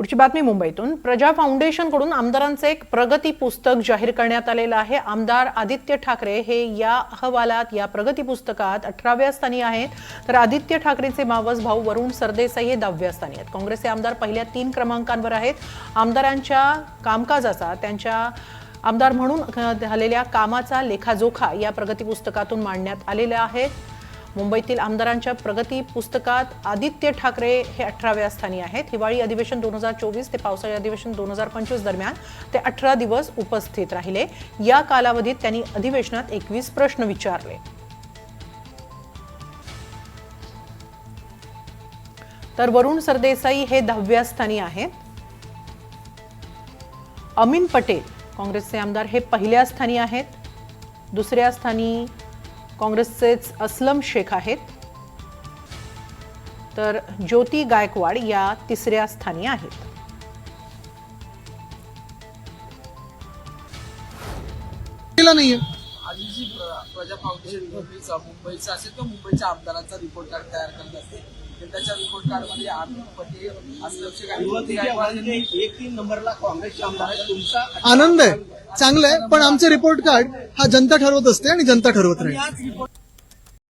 पुढची बातमी मुंबईतून। प्रजा फाउंडेशनकडून आमदारांचे एक प्रगती पुस्तक जाहीर करण्यात आलेलं आहे। आमदार आदित्य ठाकरे हे या अहवालात या प्रगती पुस्तकात 18व्या स्थानी आहेत, तर आदित्य ठाकरेंचे मावस भाऊ वरुण सरदेसाई हे 10व्या स्थानी आहेत। काँग्रेसचे आमदार पहिल्या 3 क्रमांकांवर आहेत। आमदारांच्या कामकाजाचा, त्यांच्या आमदार म्हणून झालेल्या कामाचा लेखाजोखा या प्रगती पुस्तकातून मांडण्यात आलेला आहे। मुंबईतील आमदारांच्या प्रगती पुस्तकात आदित्य ठाकरे हे 18व्या स्थानी आहेत। हिवाळी अधिवेशन 2024 ते पावसाळी अधिवेशन 2025 दरम्यान ते 18 दिवस उपस्थित राहिले। या कालावधीत त्यांनी अधिवेशनात 21 प्रश्न विचारले। तर वरुण सरदेसाई हे 10व्या स्थानी आहेत। अमीन पटेल काँग्रेसचे आमदार हे पहिल्या स्थानी आहेत। दुसऱ्या स्थानी काँग्रेसचेच असलम शेख आहेत, तर ज्योती गायकवाड या 3ऱ्या स्थानी आहेत। आधी प्रजा फाउंडेशन मुंबईचा असेल तर मुंबईच्या आमदारांचा रिपोर्ट कार्ड तयार करत असते। त्याच्या रिपोर्ट कार्ड मध्ये अमीन पटेल, असलम शेख आणि ज्योती गायकवाड यांनी 1-3 नंबरला काँग्रेसचे आमदार आहेत। तुमचा आनंद आहे, चांगलं आहे, पण आमचं रिपोर्ट कार्ड हा जनता ठरवत असते आणि जनता ठरवत राहील।